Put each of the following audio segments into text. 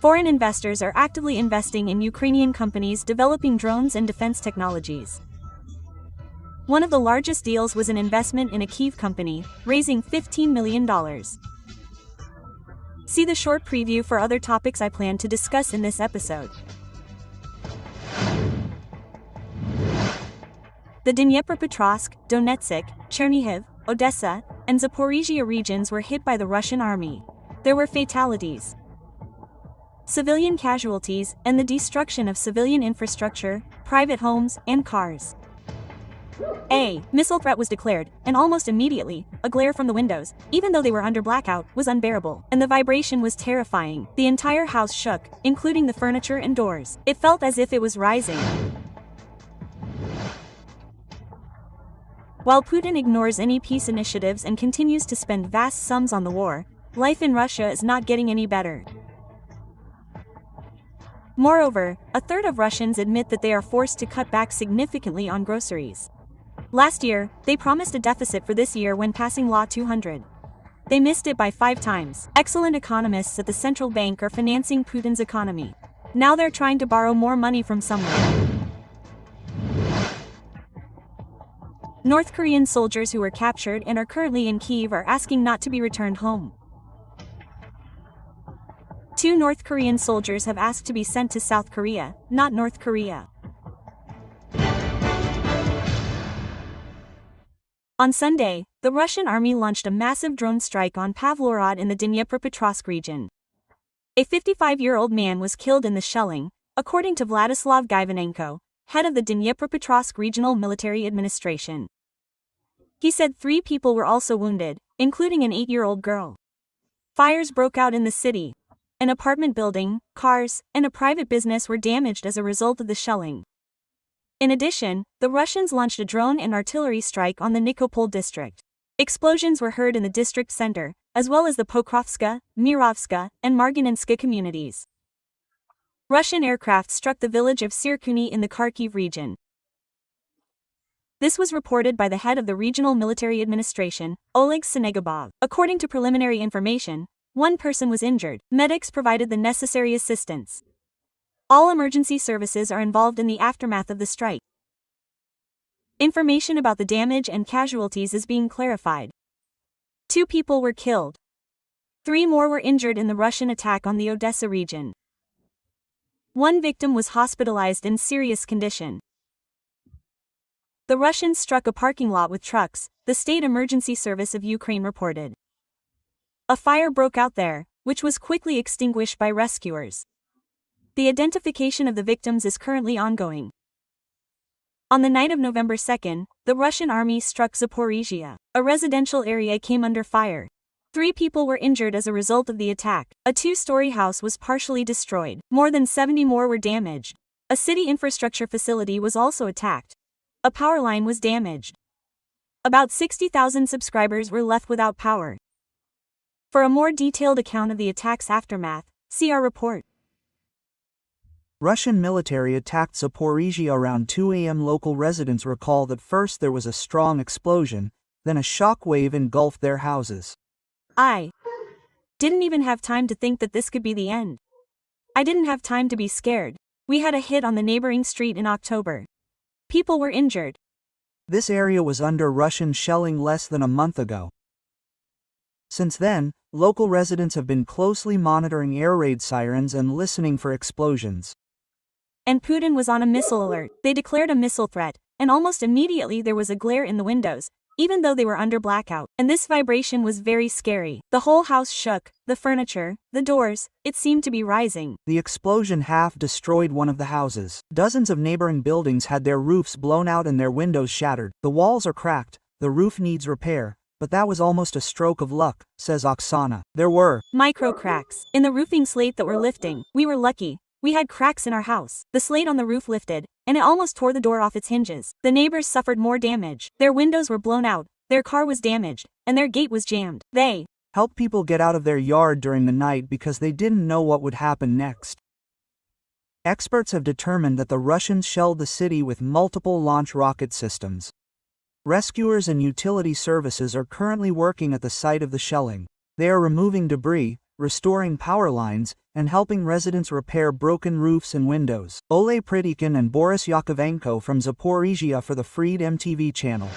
Foreign investors are actively investing in Ukrainian companies developing drones and defense technologies. One of the largest deals was an investment in a Kyiv company, raising $15 million. See the short preview for other topics I plan to discuss in this episode. The Dnipropetrovsk, Donetsk, Chernihiv, Odessa, and Zaporizhia regions were hit by the Russian army. There were fatalities, civilian casualties, and the destruction of civilian infrastructure, private homes, and cars. A missile threat was declared, and almost immediately, a glare from the windows, even though they were under blackout, was unbearable, and the vibration was terrifying. The entire house shook, including the furniture and doors. It felt as if it was rising. While Putin ignores any peace initiatives and continues to spend vast sums on the war, life in Russia is not getting any better. Moreover, a third of Russians admit that they are forced to cut back significantly on groceries. Last year, they promised a deficit for this year when passing Law 200. They missed it by 5 times. Excellent economists at the central bank are financing Putin's economy. Now they're trying to borrow more money from somewhere. North Korean soldiers who were captured and are currently in Kyiv are asking not to be returned home. 2 North Korean soldiers have asked to be sent to South Korea, not North Korea. On Sunday, the Russian army launched a massive drone strike on Pavlorod in the Dnipropetrovsk region. A 55-year-old man was killed in the shelling, according to Vladislav Gaivanenko, head of the Dnipropetrovsk Regional Military Administration. He said 3 people were also wounded, including an 8-year-old girl. Fires broke out in the city. An apartment building, cars, and a private business were damaged as a result of the shelling. In addition, the Russians launched a drone and artillery strike on the Nikopol district. Explosions were heard in the district center, as well as the Pokrovska, Mirovska, and Marganinska communities. Russian aircraft struck the village of Sirkuni in the Kharkiv region. This was reported by the head of the Regional Military Administration, Oleg Senegubov. According to preliminary information, 1 person was injured. Medics provided the necessary assistance. All emergency services are involved in the aftermath of the strike. Information about the damage and casualties is being clarified. 2 people were killed. 3 more were injured in the Russian attack on the Odessa region. 1 victim was hospitalized in serious condition. The Russians struck a parking lot with trucks, the State Emergency Service of Ukraine reported. A fire broke out there, which was quickly extinguished by rescuers. The identification of the victims is currently ongoing. On the night of November 2nd, the Russian army struck Zaporizhia. A residential area came under fire. 3 people were injured as a result of the attack. A 2-story house was partially destroyed. More than 70 more were damaged. A city infrastructure facility was also attacked. A power line was damaged. About 60,000 subscribers were left without power. For a more detailed account of the attack's aftermath, see our report. Russian military attacked Zaporizhia around 2 a.m. Local residents recall that first there was a strong explosion, then a shock wave engulfed their houses. I didn't even have time to think that this could be the end. I didn't have time to be scared. We had a hit on the neighboring street in October. People were injured. This area was under Russian shelling less than a month ago. Since then, local residents have been closely monitoring air raid sirens and listening for explosions. And Putin was on a missile alert. They declared a missile threat, and almost immediately there was a glare in the windows, even though they were under blackout. And this vibration was very scary. The whole house shook, the furniture, the doors, it seemed to be rising. The explosion half destroyed one of the houses. Dozens of neighboring buildings had their roofs blown out and their windows shattered. The walls are cracked, the roof needs repair, but that was almost a stroke of luck, says Oksana. There were micro cracks in the roofing slate that were lifting. We were lucky. We had cracks in our house. The slate on the roof lifted, and it almost tore the door off its hinges. The neighbors suffered more damage. Their windows were blown out, their car was damaged, and their gate was jammed. They helped people get out of their yard during the night because they didn't know what would happen next. Experts have determined that the Russians shelled the city with multiple launch rocket systems. Rescuers and utility services are currently working at the site of the shelling. They are removing debris, restoring power lines, and helping residents repair broken roofs and windows. Ole Pridikin and Boris Yakovenko from Zaporizhia for the FREEDOM TV channel.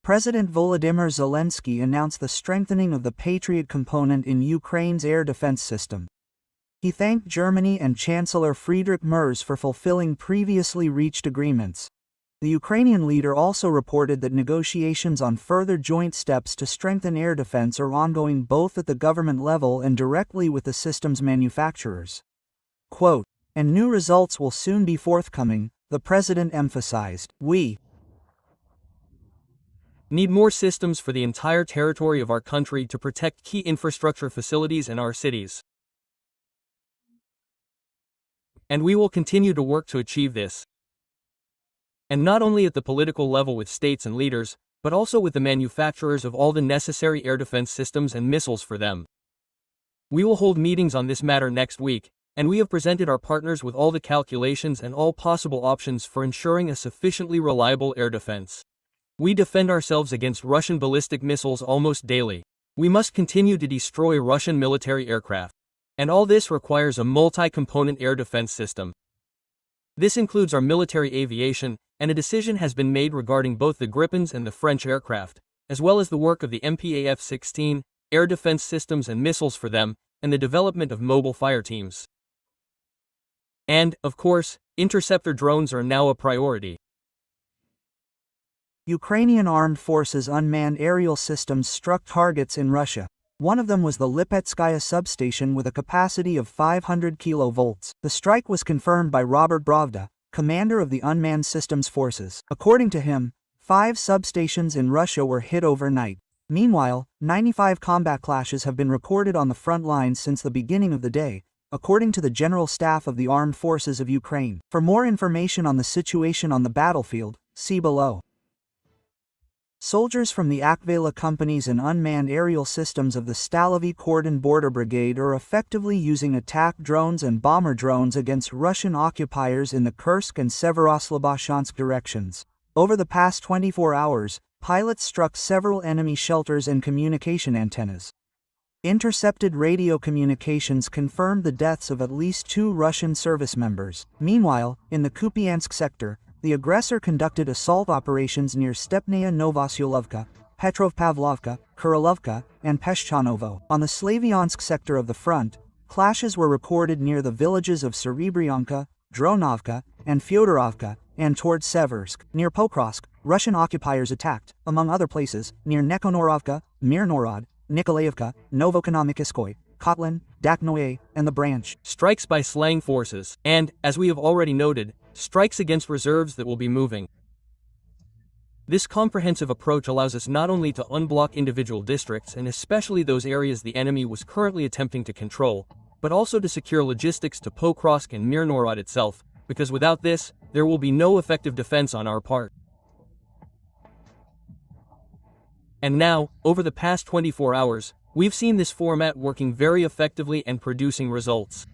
President Volodymyr Zelensky announced the strengthening of the Patriot component in Ukraine's air defense system. He thanked Germany and Chancellor Friedrich Merz for fulfilling previously reached agreements. The Ukrainian leader also reported that negotiations on further joint steps to strengthen air defense are ongoing both at the government level and directly with the system's manufacturers. Quote, "And new results will soon be forthcoming," the president emphasized. "We need more systems for the entire territory of our country to protect key infrastructure facilities in our cities. And we will continue to work to achieve this. And not only at the political level with states and leaders, but also with the manufacturers of all the necessary air defense systems and missiles for them. We will hold meetings on this matter next week, and we have presented our partners with all the calculations and all possible options for ensuring a sufficiently reliable air defense. We defend ourselves against Russian ballistic missiles almost daily. We must continue to destroy Russian military aircraft. And all this requires a multi-component air defense system. This includes our military aviation, and a decision has been made regarding both the Gripens and the French aircraft, as well as the work of the MPAF-16, air defense systems and missiles for them, and the development of mobile fire teams. And, of course, interceptor drones are now a priority. Ukrainian armed forces unmanned aerial systems struck targets in Russia. One of them was the Lipetskaya substation with a capacity of 500 kilovolts. The strike was confirmed by Robert Bravda, commander of the unmanned systems forces. According to him, 5 substations in Russia were hit overnight. Meanwhile, 95 combat clashes have been recorded on the front lines since the beginning of the day, according to the General Staff of the Armed Forces of Ukraine. For more information on the situation on the battlefield, see below. Soldiers from the Akvela companies and unmanned aerial systems of the Stalovy Cordon Border Brigade are effectively using attack drones and bomber drones against Russian occupiers in the Kursk and Severosloboshansk directions. Over the past 24 hours, pilots struck several enemy shelters and communication antennas. Intercepted radio communications confirmed the deaths of at least 2 Russian service members. Meanwhile, in the Kupiansk sector, the aggressor conducted assault operations near Stepnaya Novosyolovka, Petrovpavlovka, Kurilovka, and Peshchanovo. On the Slavyansk sector of the front, clashes were reported near the villages of Serebryanka, Dronovka, and Fyodorovka, and towards Seversk. Near Pokrovsk, Russian occupiers attacked, among other places, near Nekonorovka, Mirnorod, Nikolaevka, Novoekonomikoskoye, Kotlin, Daknoye, and the branch. Strikes by slang forces, and, as we have already noted, strikes against reserves that will be moving. This comprehensive approach allows us not only to unblock individual districts and especially those areas the enemy was currently attempting to control, but also to secure logistics to Pokrovsk and Mirnorod itself, because without this, there will be no effective defense on our part. And now, over the past 24 hours, we've seen this format working very effectively and producing results.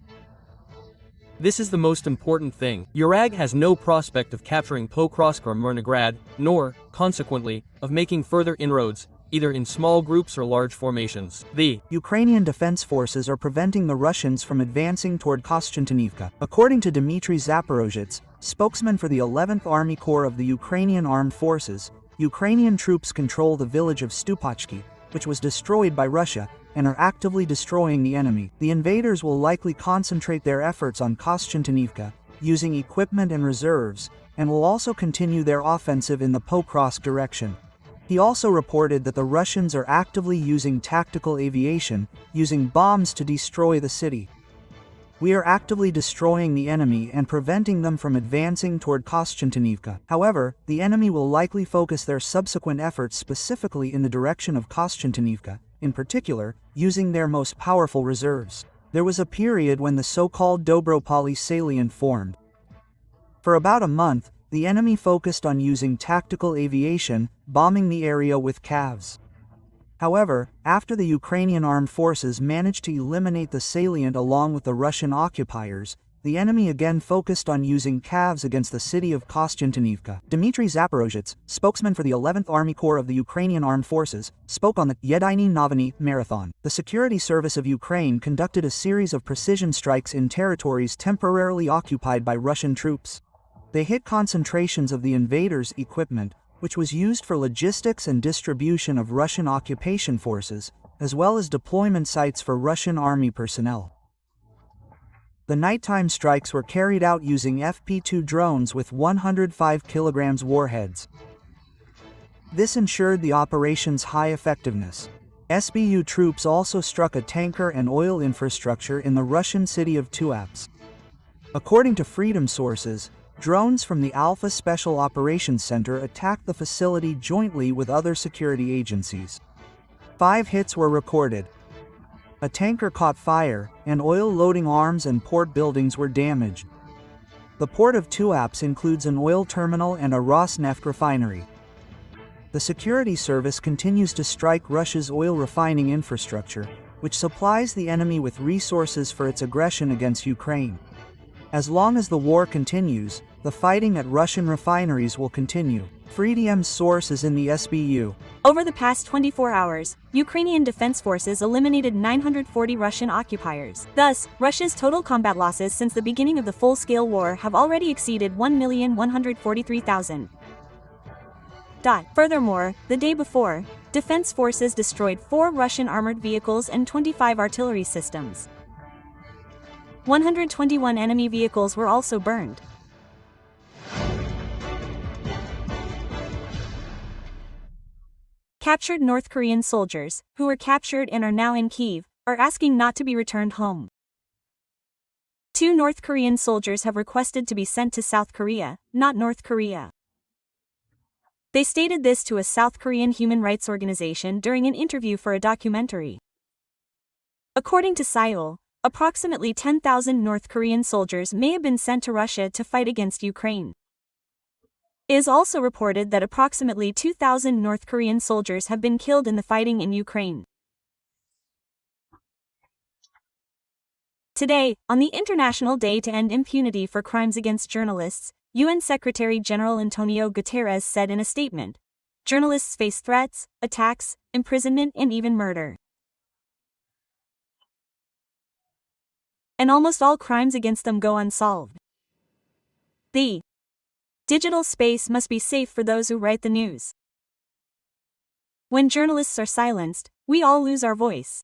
This is the most important thing. Urag has no prospect of capturing Pokrovsk or Mirnograd, nor, consequently, of making further inroads, either in small groups or large formations. The Ukrainian defense forces are preventing the Russians from advancing toward Kostyantynivka. According to Dmitry Zaporozhets, spokesman for the 11th Army Corps of the Ukrainian Armed Forces, Ukrainian troops control the village of Stupachki, which was destroyed by Russia, and are actively destroying the enemy. The invaders will likely concentrate their efforts on Kostyantynivka, using equipment and reserves, and will also continue their offensive in the Pokrovsk direction. He also reported that the Russians are actively using tactical aviation, using bombs to destroy the city. We are actively destroying the enemy and preventing them from advancing toward Kostyantynivka. However, the enemy will likely focus their subsequent efforts specifically in the direction of Kostyantynivka, in particular, using their most powerful reserves. There was a period when the so-called Dobropoli salient formed. For about a month, the enemy focused on using tactical aviation, bombing the area with CAVs. However, after the Ukrainian armed forces managed to eliminate the salient along with the Russian occupiers, the enemy again focused on using CAVs against the city of Kostyantynivka. Dmitry Zaporozhets, spokesman for the 11th Army Corps of the Ukrainian Armed Forces, spoke on the Yediny Noviny marathon. The Security Service of Ukraine conducted a series of precision strikes in territories temporarily occupied by Russian troops. They hit concentrations of the invaders' equipment, which was used for logistics and distribution of Russian occupation forces, as well as deployment sites for Russian army personnel. The nighttime strikes were carried out using FP2 drones with 105 kg warheads. This ensured the operation's high effectiveness. SBU troops also struck a tanker and oil infrastructure in the Russian city of Tuapse. According to FREEDOM sources, drones from the Alpha Special Operations Center attacked the facility jointly with other security agencies. 5 hits were recorded. A tanker caught fire, and oil-loading arms and port buildings were damaged. The port of Tuapse includes an oil terminal and a Rosneft refinery. The security service continues to strike Russia's oil refining infrastructure, which supplies the enemy with resources for its aggression against Ukraine. As long as the war continues, the fighting at Russian refineries will continue. FREEDOM's source is in the SBU. Over the past 24 hours, Ukrainian defense forces eliminated 940 Russian occupiers. Thus, Russia's total combat losses since the beginning of the full-scale war have already exceeded 1,143,000. Furthermore, the day before, defense forces destroyed 4 Russian armored vehicles and 25 artillery systems. 121 enemy vehicles were also burned. Captured North Korean soldiers, who were captured and are now in Kyiv, are asking not to be returned home. 2 North Korean soldiers have requested to be sent to South Korea, not North Korea. They stated this to a South Korean human rights organization during an interview for a documentary. According to Seoul, approximately 10,000 North Korean soldiers may have been sent to Russia to fight against Ukraine. It is also reported that approximately 2,000 North Korean soldiers have been killed in the fighting in Ukraine. Today, on the International Day to End Impunity for Crimes Against Journalists, UN Secretary-General Antonio Guterres said in a statement, "Journalists face threats, attacks, imprisonment and even murder. And almost all crimes against them go unsolved. The digital space must be safe for those who write the news. When journalists are silenced, we all lose our voice.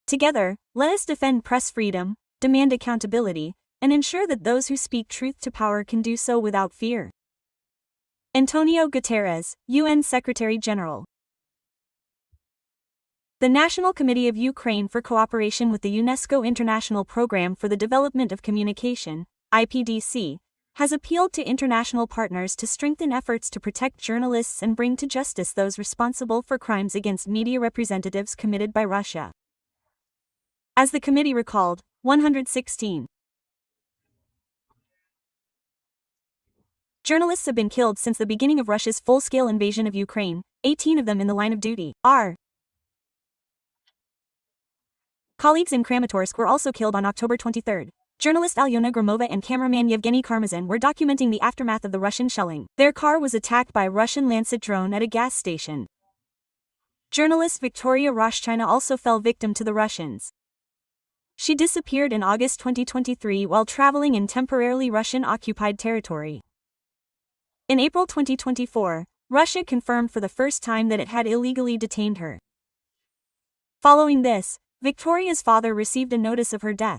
Together, let us defend press freedom, demand accountability, and ensure that those who speak truth to power can do so without fear." Antonio Guterres, UN Secretary-General. The National Committee of Ukraine for Cooperation with the UNESCO International Programme for the Development of Communication, IPDC, has appealed to international partners to strengthen efforts to protect journalists and bring to justice those responsible for crimes against media representatives committed by Russia. As the committee recalled, 116 journalists have been killed since the beginning of Russia's full-scale invasion of Ukraine, 18 of them in the line of duty. Our colleagues in Kramatorsk were also killed on October 23. Journalist Alyona Gromova and cameraman Yevgeny Karmazin were documenting the aftermath of the Russian shelling. Their car was attacked by a Russian Lancet drone at a gas station. Journalist Victoria Roshchina also fell victim to the Russians. She disappeared in August 2023 while traveling in temporarily Russian-occupied territory. In April 2024, Russia confirmed for the first time that it had illegally detained her. Following this, Victoria's father received a notice of her death.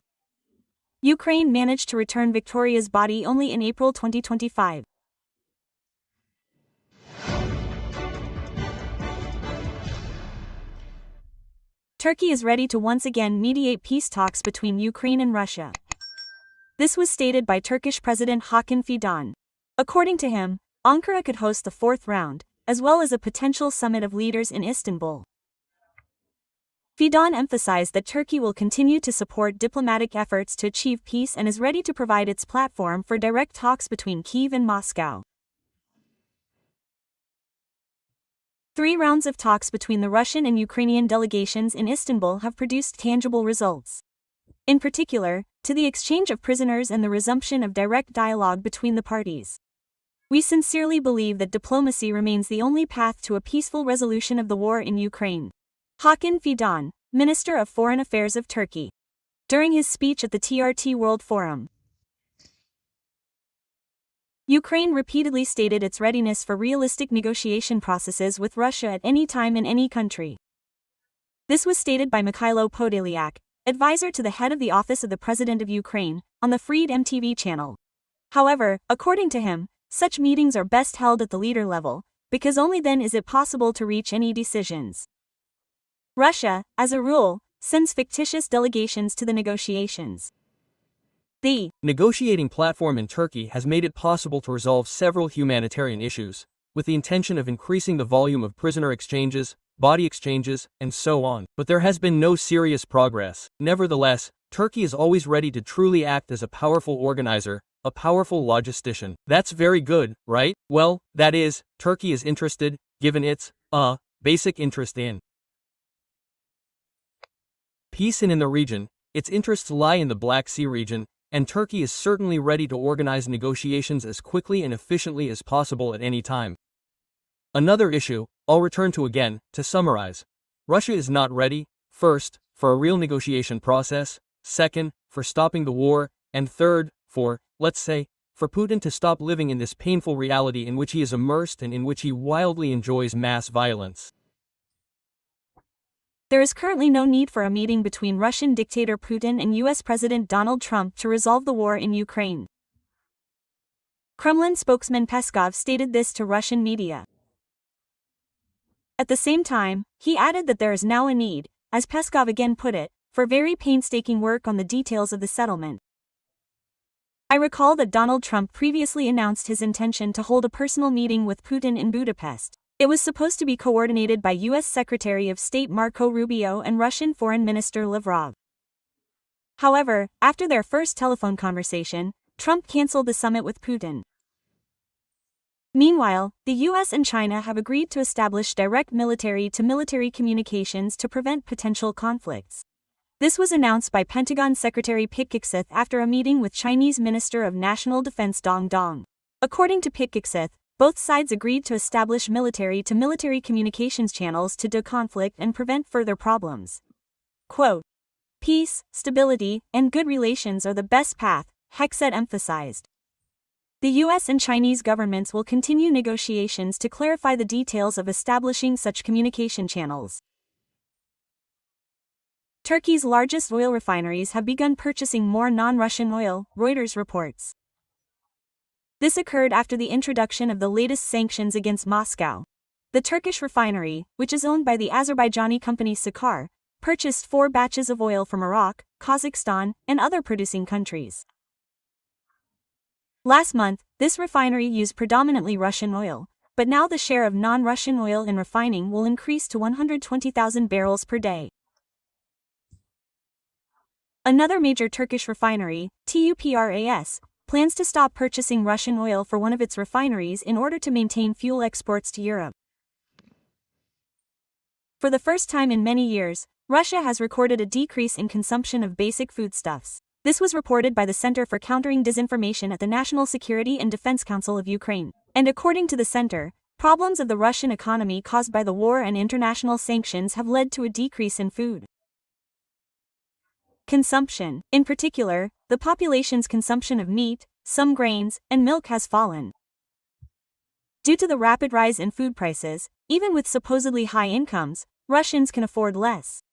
Ukraine managed to return Victoria's body only in April 2025. Turkey is ready to once again mediate peace talks between Ukraine and Russia. This was stated by Turkish President Hakan Fidan. According to him, Ankara could host the 4th round, as well as a potential summit of leaders in Istanbul. Fidan emphasized that Turkey will continue to support diplomatic efforts to achieve peace and is ready to provide its platform for direct talks between Kyiv and Moscow. 3 rounds of talks between the Russian and Ukrainian delegations in Istanbul have produced tangible results. In particular, to the exchange of prisoners and the resumption of direct dialogue between the parties. We sincerely believe that diplomacy remains the only path to a peaceful resolution of the war in Ukraine. Hakan Fidan, Minister of Foreign Affairs of Turkey. During his speech at the TRT World Forum, Ukraine repeatedly stated its readiness for realistic negotiation processes with Russia at any time in any country. This was stated by Mikhailo Podolyak, advisor to the head of the Office of the President of Ukraine, on the FREEDOM TV channel. However, according to him, such meetings are best held at the leader level, because only then is it possible to reach any decisions. Russia, as a rule, sends fictitious delegations to the negotiations. The negotiating platform in Turkey has made it possible to resolve several humanitarian issues, with the intention of increasing the volume of prisoner exchanges, body exchanges, and so on. But there has been no serious progress. Nevertheless, Turkey is always ready to truly act as a powerful organizer, a powerful logistician. That's very good, right? Well, that is, Turkey is interested, given its, basic interest in peace and in the region. Its interests lie in the Black Sea region, and Turkey is certainly ready to organize negotiations as quickly and efficiently as possible at any time. Another issue, I'll return to again, to summarize. Russia is not ready, first, for a real negotiation process, second, for stopping the war, and third, for, let's say, for Putin to stop living in this painful reality in which he is immersed and in which he wildly enjoys mass violence. There is currently no need for a meeting between Russian dictator Putin and US President Donald Trump to resolve the war in Ukraine. Kremlin spokesman Peskov stated this to Russian media. At the same time, he added that there is now a need, as Peskov again put it, for very painstaking work on the details of the settlement. I recall that Donald Trump previously announced his intention to hold a personal meeting with Putin in Budapest. It was supposed to be coordinated by U.S. Secretary of State Marco Rubio and Russian Foreign Minister Lavrov. However, after their first telephone conversation, Trump canceled the summit with Putin. Meanwhile, the U.S. and China have agreed to establish direct military-to-military communications to prevent potential conflicts. This was announced by Pentagon Secretary Pete after a meeting with Chinese Minister of National Defense Dong Dong. According to Pete, both sides agreed to establish military-to-military communications channels to de-conflict and prevent further problems. Quote, "Peace, stability, and good relations are the best path," Hexet emphasized. The U.S. and Chinese governments will continue negotiations to clarify the details of establishing such communication channels. Turkey's largest oil refineries have begun purchasing more non-Russian oil, Reuters reports. This occurred after the introduction of the latest sanctions against Moscow. The Turkish refinery, which is owned by the Azerbaijani company Sakar, purchased 4 batches of oil from Iraq, Kazakhstan, and other producing countries. Last month, this refinery used predominantly Russian oil, but now the share of non-Russian oil in refining will increase to 120,000 barrels per day. Another major Turkish refinery, TUPRAS, plans to stop purchasing Russian oil for one of its refineries in order to maintain fuel exports to Europe. For the first time in many years, Russia has recorded a decrease in consumption of basic foodstuffs. This was reported by the Center for Countering Disinformation at the National Security and Defense Council of Ukraine. And according to the center, problems of the Russian economy caused by the war and international sanctions have led to a decrease in food consumption. In particular, the population's consumption of meat, some grains, and milk has fallen. Due to the rapid rise in food prices, even with supposedly high incomes, Russians can afford less.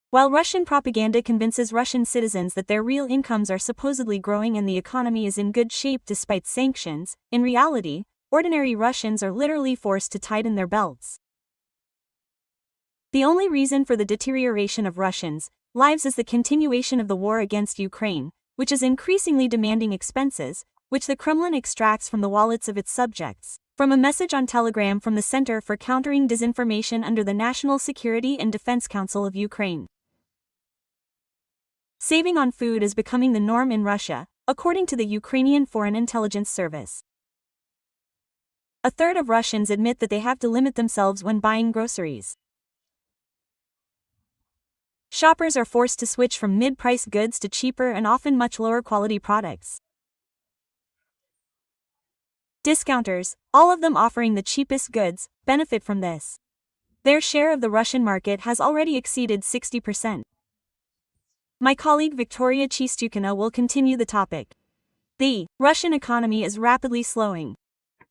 While Russian propaganda convinces Russian citizens that their real incomes are supposedly growing and the economy is in good shape despite sanctions, in reality, ordinary Russians are literally forced to tighten their belts. The only reason for the deterioration of Russians' lives is the continuation of the war against Ukraine, which is increasingly demanding expenses, which the Kremlin extracts from the wallets of its subjects. From a message on Telegram from the Center for Countering Disinformation under the National Security and Defense Council of Ukraine. Saving on food is becoming the norm in Russia, according to the Ukrainian Foreign Intelligence Service. A third of Russians admit that they have to limit themselves when buying groceries. shoppers are forced to switch from mid-price goods to cheaper and often much lower quality products. Discounters, all of them offering the cheapest goods, benefit from this. Their share of the Russian market has already exceeded 60%. My colleague Victoria Chistukina will continue the topic. The Russian economy is rapidly slowing.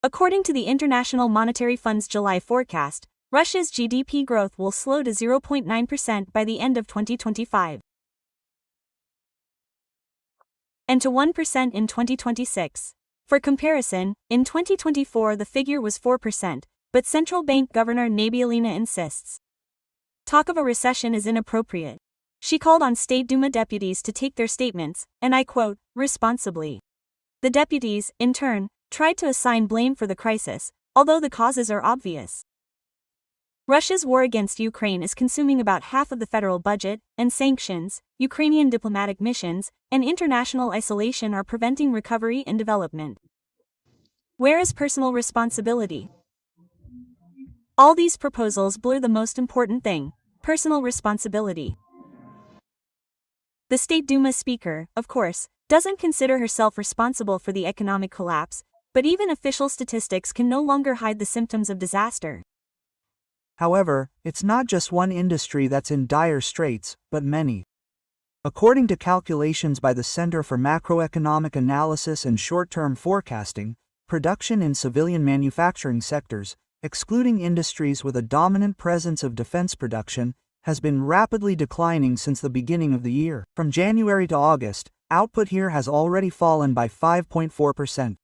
According to the International Monetary Fund's July forecast, Russia's GDP growth will slow to 0.9% by the end of 2025 and to 1% in 2026. For comparison, in 2024 the figure was 4%, but Central Bank Governor Nabiullina insists. Talk of a recession is inappropriate. She called on State Duma deputies to take their statements, and I quote, responsibly. The deputies, in turn, tried to assign blame for the crisis, although the causes are obvious. Russia's war against Ukraine is consuming about half of the federal budget, and sanctions, Ukrainian diplomatic missions, and international isolation are preventing recovery and development. Where is personal responsibility? All these proposals blur the most important thing: personal responsibility. The State Duma speaker, of course, doesn't consider herself responsible for the economic collapse, but even official statistics can no longer hide the symptoms of disaster. However, it's not just one industry that's in dire straits, but many. According to calculations by the Center for Macroeconomic Analysis and Short-Term Forecasting, production in civilian manufacturing sectors, excluding industries with a dominant presence of defense production, has been rapidly declining since the beginning of the year. From January to August, output here has already fallen by 5.4%.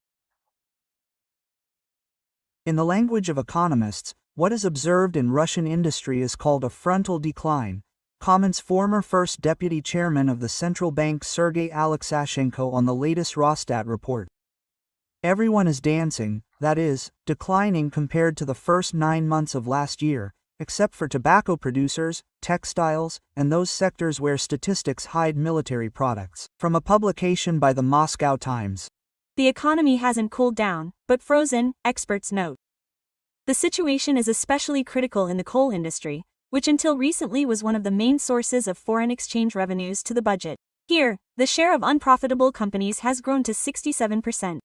In the language of economists, what is observed in Russian industry is called a frontal decline, comments former first deputy chairman of the central bank Sergei Alexashenko on the latest Rosstat report. Everyone is dancing, that is, declining compared to the first 9 months of last year, except for tobacco producers, textiles, and those sectors where statistics hide military products. From a publication by the Moscow Times. The economy hasn't cooled down, but frozen, experts note. The situation is especially critical in the coal industry, which until recently was one of the main sources of foreign exchange revenues to the budget. Here, the share of unprofitable companies has grown to 67%.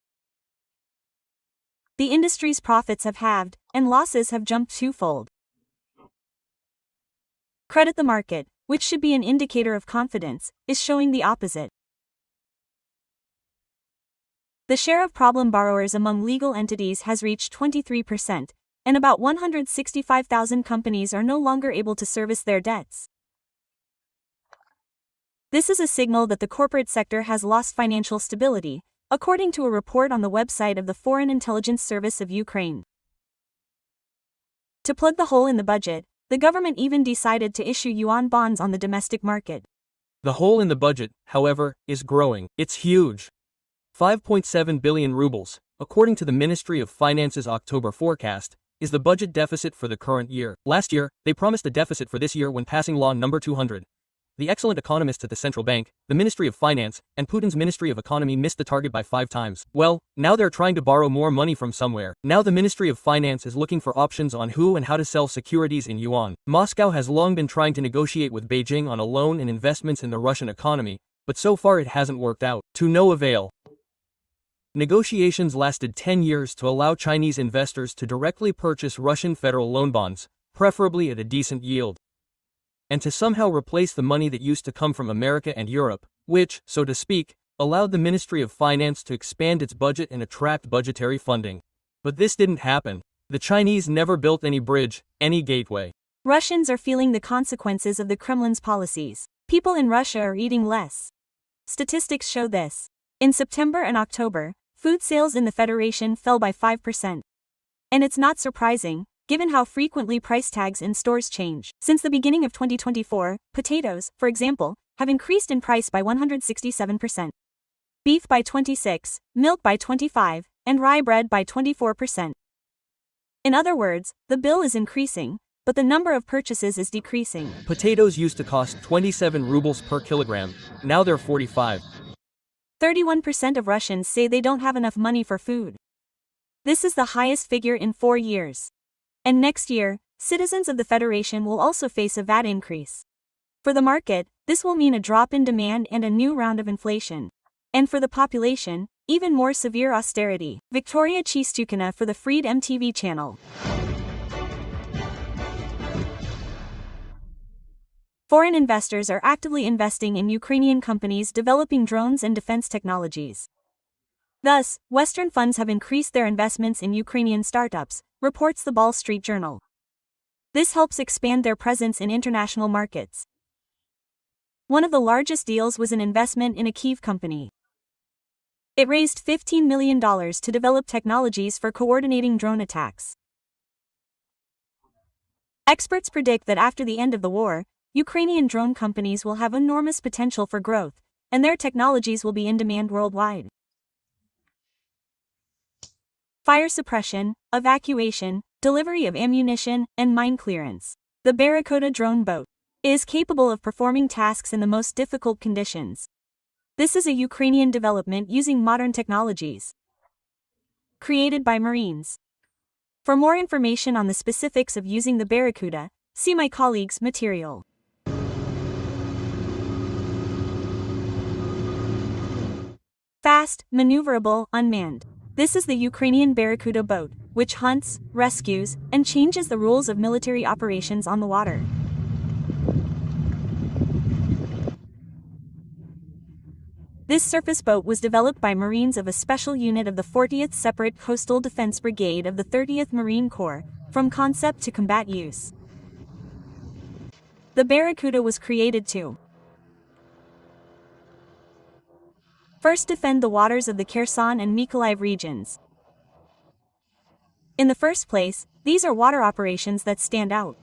The industry's profits have halved, and losses have jumped twofold. Credit the market, which should be an indicator of confidence, is showing the opposite. The share of problem borrowers among legal entities has reached 23%, and about 165,000 companies are no longer able to service their debts. This is a signal that the corporate sector has lost financial stability, according to a report on the website of the Foreign Intelligence Service of Ukraine. To plug the hole in the budget, the government even decided to issue yuan bonds on the domestic market. The hole in the budget, however, is growing. It's huge. 5.7 billion rubles, according to the Ministry of Finance's October forecast, is the budget deficit for the current year. Last year, they promised a deficit for this year when passing Law No. 200. The excellent economists at the central bank, the Ministry of Finance, and Putin's Ministry of Economy missed the target by 5 times. Well, now they're trying to borrow more money from somewhere. Now the Ministry of Finance is looking for options on who and how to sell securities in yuan. Moscow has long been trying to negotiate with Beijing on a loan and investments in the Russian economy, but so far it hasn't worked out. To no avail. Negotiations lasted 10 years to allow Chinese investors to directly purchase Russian federal loan bonds, preferably at a decent yield, and to somehow replace the money that used to come from America and Europe, which, so to speak, allowed the Ministry of Finance to expand its budget and attract budgetary funding. But this didn't happen. The Chinese never built any bridge, any gateway. Russians are feeling the consequences of the Kremlin's policies. People in Russia are eating less. Statistics show this. In September and October, food sales in the Federation fell by 5%. And it's not surprising, given how frequently price tags in stores change. Since the beginning of 2024, potatoes, for example, have increased in price by 167%. Beef by 26%, milk by 25%, and rye bread by 24%. In other words, the bill is increasing, but the number of purchases is decreasing. Potatoes used to cost 27 rubles per kilogram, now they're 45. 31% of Russians say they don't have enough money for food. This is the highest figure in 4 years. And next year, citizens of the Federation will also face a VAT increase. For the market, this will mean a drop in demand and a new round of inflation. And for the population, even more severe austerity. Victoria Chistukina for the FREEDOM TV channel. Foreign investors are actively investing in Ukrainian companies developing drones and defense technologies. Thus, Western funds have increased their investments in Ukrainian startups, reports the Wall Street Journal. This helps expand their presence in international markets. One of the largest deals was an investment in a Kyiv company. It raised $15 million to develop technologies for coordinating drone attacks. Experts predict that after the end of the war, Ukrainian drone companies will have enormous potential for growth, and their technologies will be in demand worldwide. Fire suppression, evacuation, delivery of ammunition, and mine clearance. The Barracuda drone boat is capable of performing tasks in the most difficult conditions. This is a Ukrainian development using modern technologies. Created by Marines. For more information on the specifics of using the Barracuda, see my colleague's material. Fast, maneuverable, unmanned. This is the Ukrainian Barracuda boat, which hunts, rescues, and changes the rules of military operations on the water. This surface boat was developed by Marines of a special unit of the 40th Separate Coastal Defense Brigade of the 30th Marine Corps, from concept to combat use. The Barracuda was created to first defend the waters of the Kherson and Mykolaiv regions. In the first place, these are water operations that stand out.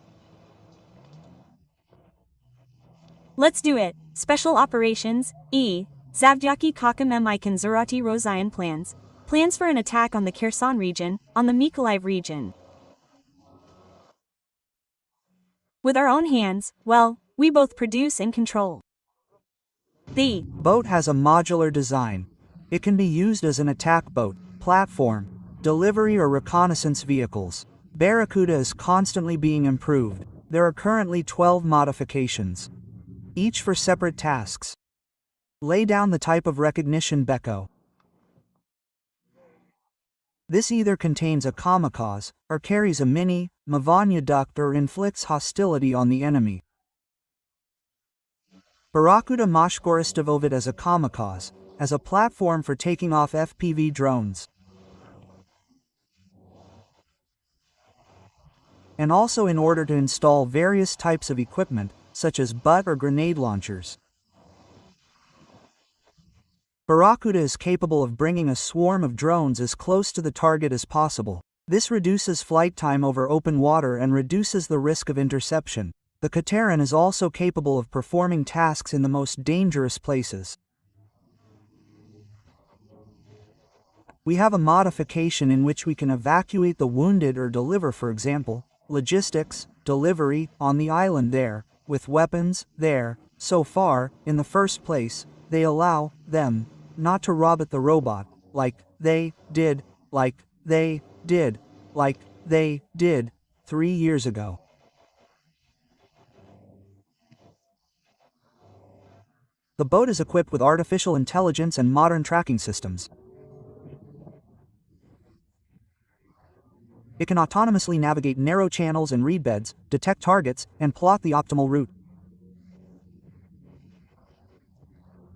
Let's do it. Special operations, Zavdyaki Kakam Mikan Zarati Rosayan plans for an attack on the Kherson region, on the Mykolaiv region. With our own hands, well, we both produce and control. The boat has a modular design. It can be used as an attack boat, platform, delivery or reconnaissance vehicles. Barracuda is constantly being improved. There are currently 12 modifications, each for separate tasks. Lay down the type of recognition Beko. This either contains a kamikaze, or carries a mini, Mavanya duct or inflicts hostility on the enemy. Barracuda Mashkoristovovid as a kamikaze, as a platform for taking off FPV drones. And also in order to install various types of equipment, such as butt or grenade launchers. Barracuda is capable of bringing a swarm of drones as close to the target as possible. This reduces flight time over open water and reduces the risk of interception. The Katerin is also capable of performing tasks in the most dangerous places. We have a modification in which we can evacuate the wounded or deliver, for example, logistics, delivery, on the island there, with weapons, there. So far, in the first place, they allow them not to rob at the robot, like they did 3 years ago. The boat is equipped with artificial intelligence and modern tracking systems. It can autonomously navigate narrow channels and reed beds, detect targets, and plot the optimal route.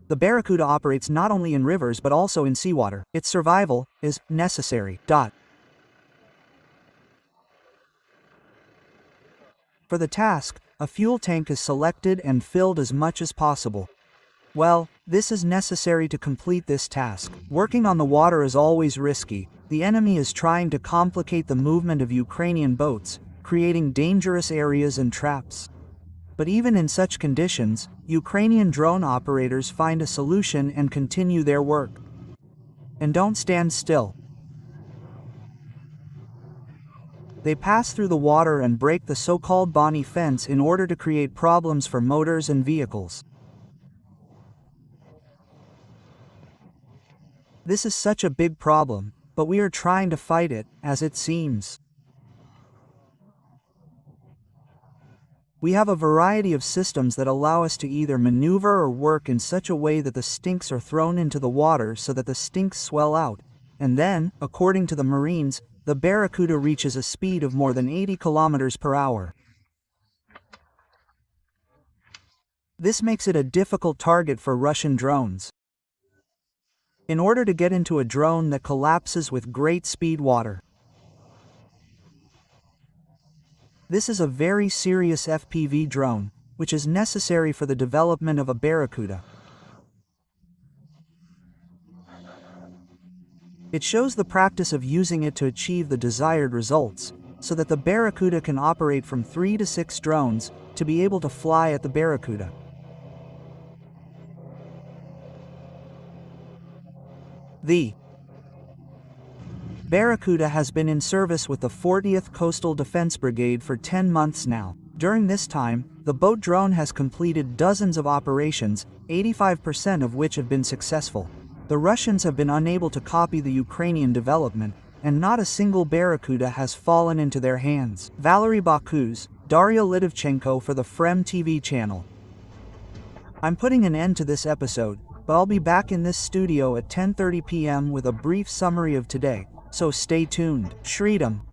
The Barracuda operates not only in rivers but also in seawater. Its survival is necessary. For the task, a fuel tank is selected and filled as much as possible. Well, this is necessary to complete this task. Working on the water is always risky. The enemy is trying to complicate the movement of Ukrainian boats, creating dangerous areas and traps. But even in such conditions, Ukrainian drone operators find a solution and continue their work. And don't stand still. They pass through the water and break the so-called Bonnie fence in order to create problems for motors and vehicles. This is such a big problem, but we are trying to fight it, as it seems. We have a variety of systems that allow us to either maneuver or work in such a way that the stinks are thrown into the water so that the stinks swell out, and then, according to the Marines, the Barracuda reaches a speed of more than 80 kilometers per hour. This makes it a difficult target for Russian drones. In order to get into a drone that collapses with great speed water, this is a very serious FPV drone, which is necessary for the development of a Barracuda. It shows the practice of using it to achieve the desired results, so that the Barracuda can operate from 3 to 6 drones to be able to fly at the Barracuda. The Barracuda has been in service with the 40th Coastal Defense Brigade for 10 months now. During this time, the boat drone has completed dozens of operations, 85% of which have been successful. The Russians have been unable to copy the Ukrainian development, and not a single Barracuda has fallen into their hands. Valery Bakuz, Daria Litovchenko for the FREEDOM TV channel. I'm putting an end to this episode, but I'll be back in this studio at 10:30 p.m. with a brief summary of today. So stay tuned. FREEDOM.